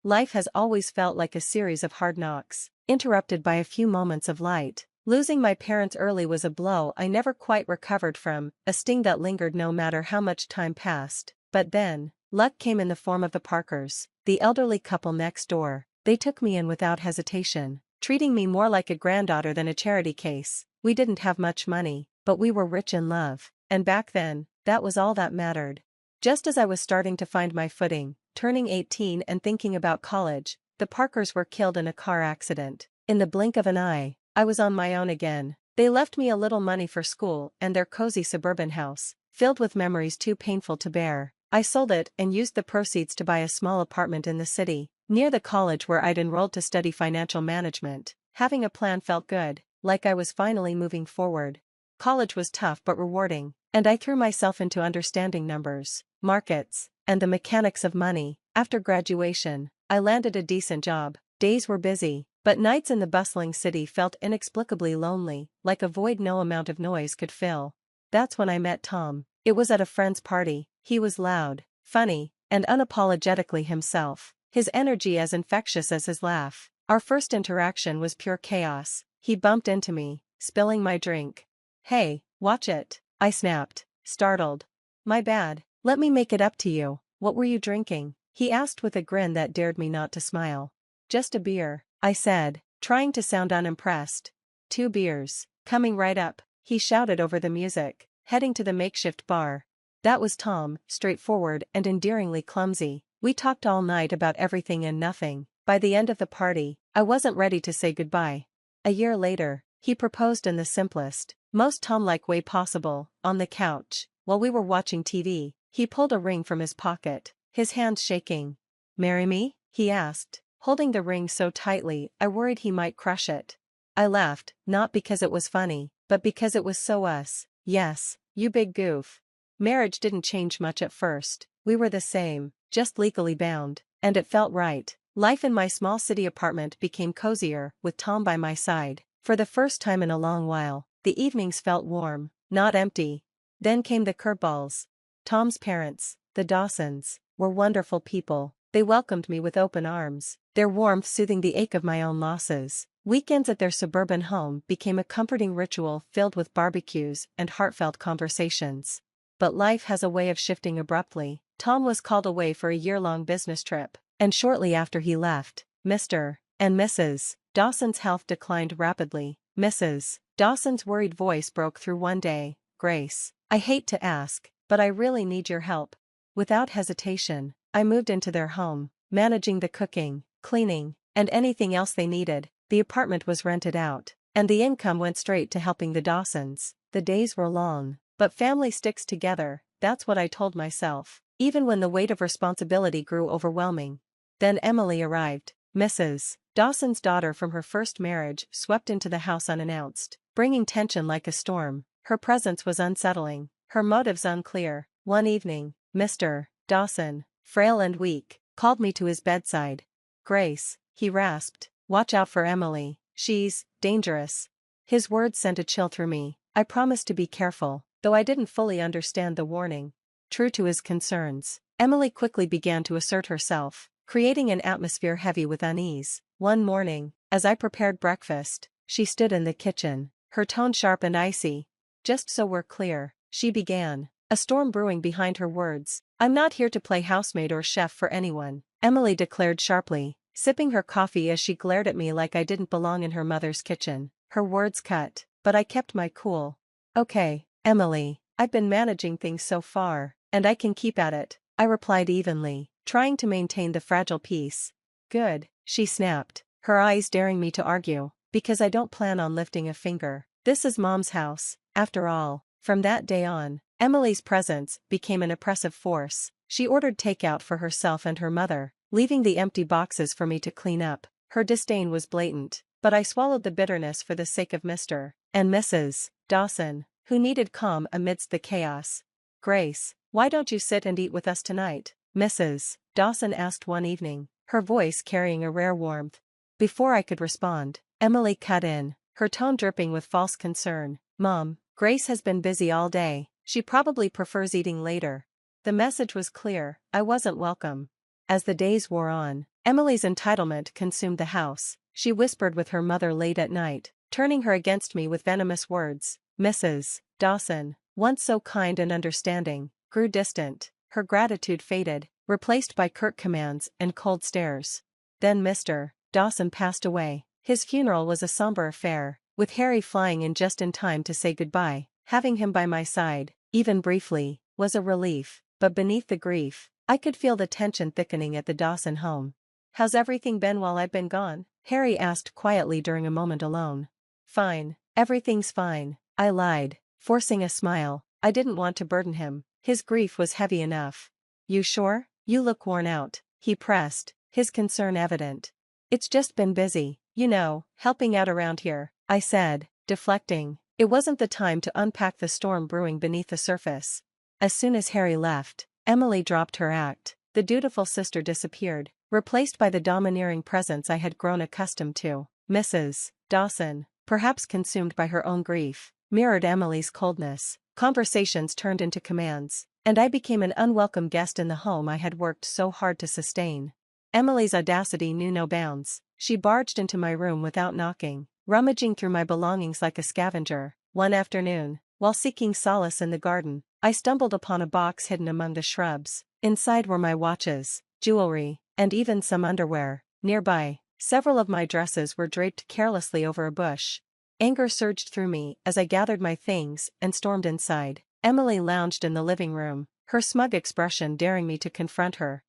Life has always felt like a series of hard knocks, interrupted by a few moments of light. Losing my parents early was a blow I never quite recovered from, a sting that lingered no matter how much time passed. But then, luck came in the form of the Parkers, the elderly couple next door. They took me in without hesitation, treating me more like a granddaughter than a charity case. We didn't have much money, but we were rich in love, and back then, that was all that mattered. Just as I was starting to find my footing, turning 18 and thinking about college, the Parkers were killed in a car accident. In the blink of an eye, I was on my own again. They left me a little money for school and their cozy suburban house, filled with memories too painful to bear. I sold it and used the proceeds to buy a small apartment in the city, near the college where I'd enrolled to study financial management. Having a plan felt good, like I was finally moving forward. College was tough but rewarding, and I threw myself into understanding numbers, markets, and the mechanics of money. After graduation, I landed a decent job. Days were busy, but nights in the bustling city felt inexplicably lonely, like a void no amount of noise could fill. That's when I met Tom. It was at a friend's party. He was loud, funny, and unapologetically himself, his energy as infectious as his laugh. Our first interaction was pure chaos. He bumped into me, spilling my drink. "Hey, watch it," I snapped, startled. "My bad. Let me make it up to you. What were you drinking?" he asked with a grin that dared me not to smile. "Just a beer," I said, trying to sound unimpressed. "2 beers, coming right up," he shouted over the music, heading to the makeshift bar. That was Tom, straightforward and endearingly clumsy. We talked all night about everything and nothing. By the end of the party, I wasn't ready to say goodbye. A year later, he proposed in the simplest, most Tom-like way possible, on the couch. While we were watching TV, he pulled a ring from his pocket, his hands shaking. "Marry me?" he asked, holding the ring so tightly I worried he might crush it. I laughed, not because it was funny, but because it was so us. "Yes, you big goof." Marriage didn't change much at first. We were the same, just legally bound, and it felt right. Life in my small city apartment became cozier, with Tom by my side. For the first time in a long while, the evenings felt warm, not empty. Then came the curveballs. Tom's parents, the Dawsons, were wonderful people. They welcomed me with open arms, their warmth soothing the ache of my own losses. Weekends at their suburban home became a comforting ritual filled with barbecues and heartfelt conversations. But life has a way of shifting abruptly. Tom was called away for a year-long business trip, and shortly after he left, Mr. and Mrs. Dawson's health declined rapidly. Mrs. Dawson's worried voice broke through one day. "Grace, I hate to ask, but I really need your help." Without hesitation, I moved into their home, managing the cooking, cleaning, and anything else they needed. The apartment was rented out, and the income went straight to helping the Dawsons. The days were long, but family sticks together, that's what I told myself, even when the weight of responsibility grew overwhelming. Then Emily arrived. Mrs. Dawson's daughter from her first marriage swept into the house unannounced, bringing tension like a storm. Her presence was unsettling, her motives unclear. One evening, Mr. Dawson, frail and weak, called me to his bedside. "Grace," he rasped, "watch out for Emily. She's dangerous." His words sent a chill through me. I promised to be careful, though I didn't fully understand the warning. True to his concerns, Emily quickly began to assert herself, creating an atmosphere heavy with unease. One morning, as I prepared breakfast, she stood in the kitchen, her tone sharp and icy. "Just so we're clear," she began, a storm brewing behind her words, "I'm not here to play housemaid or chef for anyone," Emily declared sharply, sipping her coffee as she glared at me like I didn't belong in her mother's kitchen. Her words cut, but I kept my cool. "Okay, Emily, I've been managing things so far, and I can keep at it," I replied evenly, trying to maintain the fragile peace. "Good," she snapped, her eyes daring me to argue, "because I don't plan on lifting a finger. This is Mom's house, after all." From that day on, Emily's presence became an oppressive force. She ordered takeout for herself and her mother, leaving the empty boxes for me to clean up. Her disdain was blatant, but I swallowed the bitterness for the sake of Mr. and Mrs. Dawson, who needed calm amidst the chaos. "Grace, why don't you sit and eat with us tonight?" Mrs. Dawson asked one evening, her voice carrying a rare warmth. Before I could respond, Emily cut in, her tone dripping with false concern. "Mom, Grace has been busy all day. She probably prefers eating later." The message was clear, I wasn't welcome. As the days wore on, Emily's entitlement consumed the house. She whispered with her mother late at night, turning her against me with venomous words. Mrs. Dawson, once so kind and understanding, grew distant. Her gratitude faded, replaced by curt commands and cold stares. Then Mr. Dawson passed away. His funeral was a somber affair, with Harry flying in just in time to say goodbye. Having him by my side, even briefly, was a relief, but beneath the grief, I could feel the tension thickening at the Dawson home. "How's everything been while I've been gone?" Harry asked quietly during a moment alone. "Fine, everything's fine," I lied, forcing a smile. I didn't want to burden him. His grief was heavy enough. "You sure? You look worn out," he pressed, his concern evident. "It's just been busy, you know, helping out around here," I said, deflecting. It wasn't the time to unpack the storm brewing beneath the surface. As soon as Harry left, Emily dropped her act. The dutiful sister disappeared, replaced by the domineering presence I had grown accustomed to. Mrs. Dawson, perhaps consumed by her own grief, mirrored Emily's coldness. Conversations turned into commands, and I became an unwelcome guest in the home I had worked so hard to sustain. Emily's audacity knew no bounds. She barged into my room without knocking, rummaging through my belongings like a scavenger. One afternoon, while seeking solace in the garden, I stumbled upon a box hidden among the shrubs. Inside were my watches, jewelry, and even some underwear. Nearby, several of my dresses were draped carelessly over a bush. Anger surged through me as I gathered my things and stormed inside. Emily lounged in the living room, her smug expression daring me to confront her.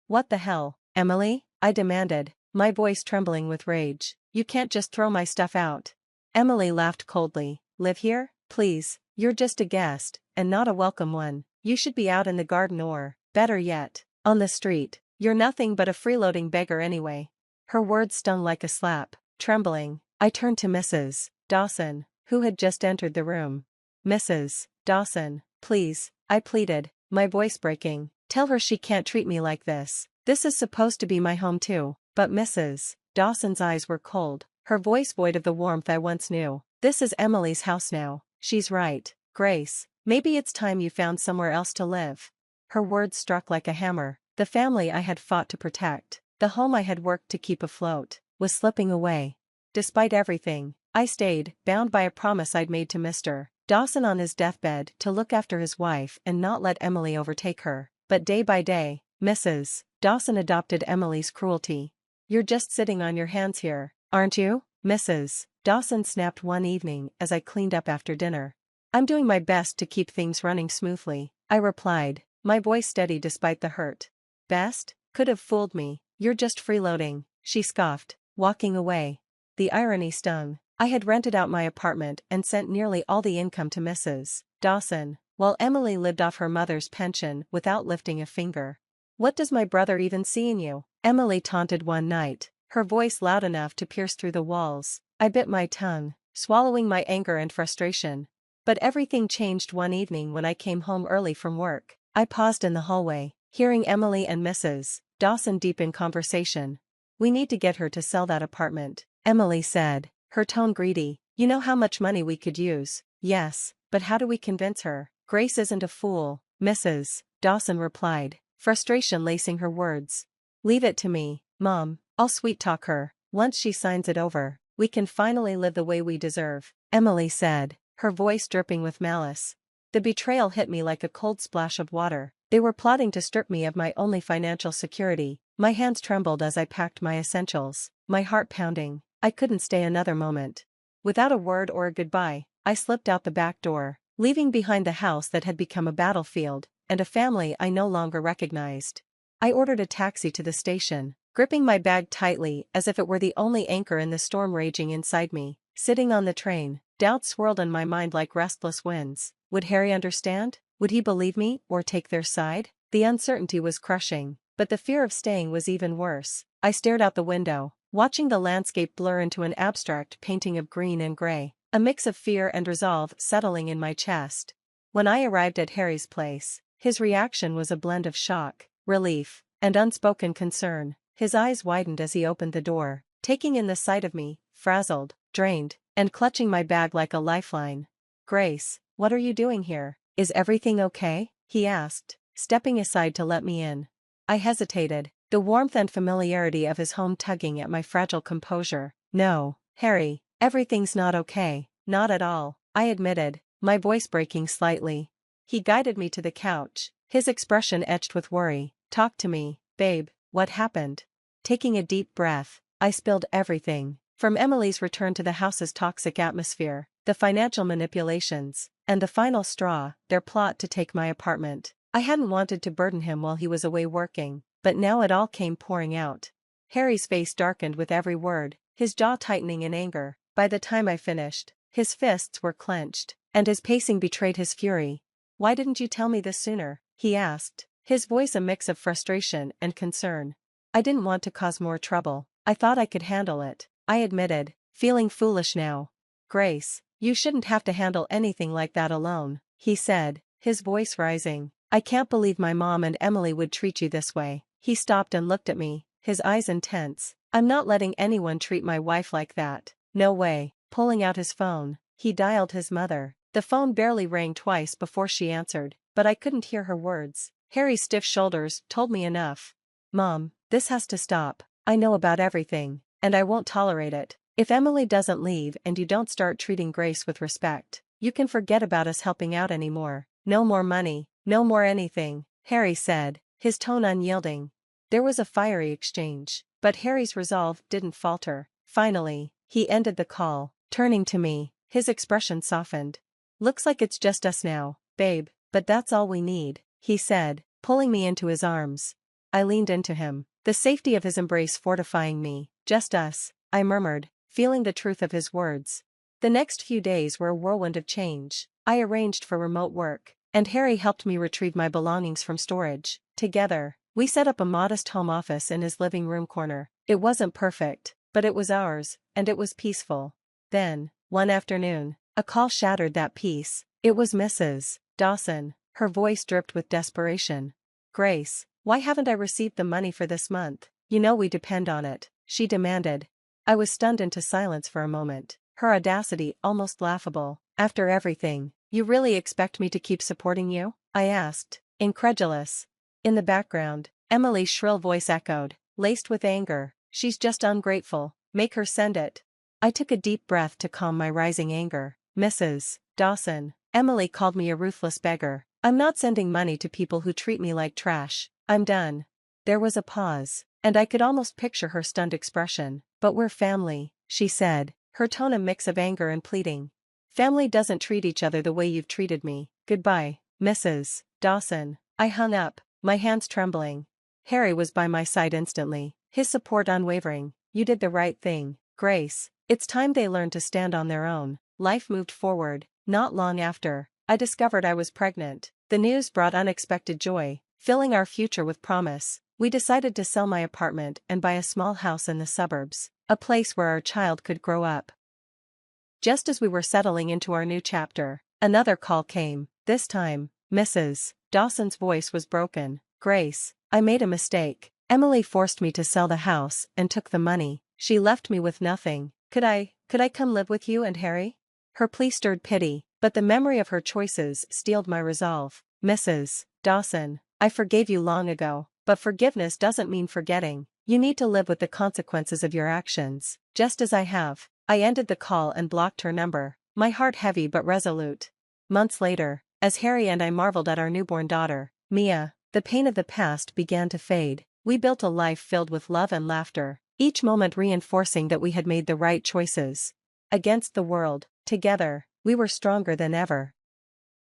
"What the hell, Emily?" I demanded, my voice trembling with rage. "You can't just throw my stuff out." Emily laughed coldly. "Live here? Please, you're just a guest, and not a welcome one. You should be out in the garden or, better yet, on the street. You're nothing but a freeloading beggar anyway." Her words stung like a slap. Trembling, I turned to Mrs. Dawson, who had just entered the room. "Mrs. Dawson, please," I pleaded, my voice breaking. "Tell her she can't treat me like this. This is supposed to be my home too." But Mrs. Dawson's eyes were cold, her voice void of the warmth I once knew. "This is Emily's house now. She's right, Grace. Maybe it's time you found somewhere else to live." Her words struck like a hammer. The family I had fought to protect, the home I had worked to keep afloat, was slipping away. Despite everything, I stayed, bound by a promise I'd made to Mr. Dawson on his deathbed to look after his wife and not let Emily overtake her. But day by day, Mrs. Dawson adopted Emily's cruelty. "You're just sitting on your hands here, aren't you?" Mrs. Dawson snapped one evening as I cleaned up after dinner. "I'm doing my best to keep things running smoothly," I replied, my voice steady despite the hurt. "Best? Could have fooled me. You're just freeloading," she scoffed, walking away. The irony stung. I had rented out my apartment and sent nearly all the income to Mrs. Dawson, while Emily lived off her mother's pension without lifting a finger. "What does my brother even see in you?" Emily taunted one night, her voice loud enough to pierce through the walls. I bit my tongue, swallowing my anger and frustration. But everything changed one evening when I came home early from work. I paused in the hallway, hearing Emily and Mrs. Dawson deep in conversation. "We need to get her to sell that apartment," Emily said, her tone greedy. "You know how much money we could use." "Yes, but how do we convince her?" "Grace isn't a fool," Mrs. Dawson replied, frustration lacing her words. "Leave it to me, Mom. I'll sweet-talk her. Once she signs it over, we can finally live the way we deserve," Emily said, her voice dripping with malice. The betrayal hit me like a cold splash of water. They were plotting to strip me of my only financial security. My hands trembled as I packed my essentials, my heart pounding. I couldn't stay another moment. Without a word or a goodbye, I slipped out the back door, leaving behind the house that had become a battlefield, and a family I no longer recognized. I ordered a taxi to the station, gripping my bag tightly as if it were the only anchor in the storm raging inside me. Sitting on the train, doubts swirled in my mind like restless winds. Would Harry understand? Would he believe me or take their side? The uncertainty was crushing, but the fear of staying was even worse. I stared out the window, watching the landscape blur into an abstract painting of green and gray, a mix of fear and resolve settling in my chest. When I arrived at Harry's place, his reaction was a blend of shock, relief, and unspoken concern. His eyes widened as he opened the door, taking in the sight of me, frazzled, drained, and clutching my bag like a lifeline. "Grace, what are you doing here? Is everything okay?" he asked, stepping aside to let me in. I hesitated, the warmth and familiarity of his home tugging at my fragile composure. No, Harry, everything's not okay, not at all, I admitted, my voice breaking slightly. He guided me to the couch, his expression etched with worry. Talk to me, babe, what happened? Taking a deep breath, I spilled everything, from Emily's return to the house's toxic atmosphere, the financial manipulations, and the final straw, their plot to take my apartment. I hadn't wanted to burden him while he was away working, but now it all came pouring out. Harry's face darkened with every word, his jaw tightening in anger. By the time I finished, his fists were clenched, and his pacing betrayed his fury. Why didn't you tell me this sooner? He asked, his voice a mix of frustration and concern. I didn't want to cause more trouble. I thought I could handle it, I admitted, feeling foolish now. Grace, you shouldn't have to handle anything like that alone, he said, his voice rising. I can't believe my mom and Emily would treat you this way. He stopped and looked at me, his eyes intense. I'm not letting anyone treat my wife like that. No way. Pulling out his phone, he dialed his mother. The phone barely rang twice before she answered, but I couldn't hear her words. Harry's stiff shoulders told me enough. Mom, this has to stop. I know about everything, and I won't tolerate it. If Emily doesn't leave and you don't start treating Grace with respect, you can forget about us helping out anymore. No more money, no more anything, Harry said, his tone unyielding. There was a fiery exchange, but Harry's resolve didn't falter. Finally, he ended the call, turning to me, his expression softened. Looks like it's just us now, babe, but that's all we need, he said, pulling me into his arms. I leaned into him, the safety of his embrace fortifying me. Just us, I murmured, feeling the truth of his words. The next few days were a whirlwind of change. I arranged for remote work, and Harry helped me retrieve my belongings from storage. Together, we set up a modest home office in his living room corner. It wasn't perfect, but it was ours, and it was peaceful. Then, one afternoon, a call shattered that peace. It was Mrs. Dawson, her voice dripped with desperation. Grace, why haven't I received the money for this month? You know we depend on it, she demanded. I was stunned into silence for a moment, her audacity almost laughable. After everything, you really expect me to keep supporting you? I asked, incredulous. In the background, Emily's shrill voice echoed, laced with anger. She's just ungrateful, make her send it. I took a deep breath to calm my rising anger. Mrs. Dawson, Emily called me a ruthless beggar. I'm not sending money to people who treat me like trash. I'm done. There was a pause, and I could almost picture her stunned expression. But we're family, she said, her tone a mix of anger and pleading. Family doesn't treat each other the way you've treated me. Goodbye, Mrs. Dawson. I hung up, my hands trembling. Harry was by my side instantly, his support unwavering. You did the right thing, Grace. It's time they learned to stand on their own. Life moved forward. Not long after, I discovered I was pregnant. The news brought unexpected joy, filling our future with promise. We decided to sell my apartment and buy a small house in the suburbs, a place where our child could grow up. Just as we were settling into our new chapter, another call came. This time, Mrs. Dawson's voice was broken. Grace, I made a mistake. Emily forced me to sell the house and took the money. She left me with nothing. Could I come live with you and Harry? Her plea stirred pity, but the memory of her choices steeled my resolve. Mrs. Dawson, I forgave you long ago, but forgiveness doesn't mean forgetting. You need to live with the consequences of your actions, just as I have. I ended the call and blocked her number, my heart heavy but resolute. Months later, as Harry and I marveled at our newborn daughter, Mia, the pain of the past began to fade. We built a life filled with love and laughter, each moment reinforcing that we had made the right choices. Against the world, together, we were stronger than ever.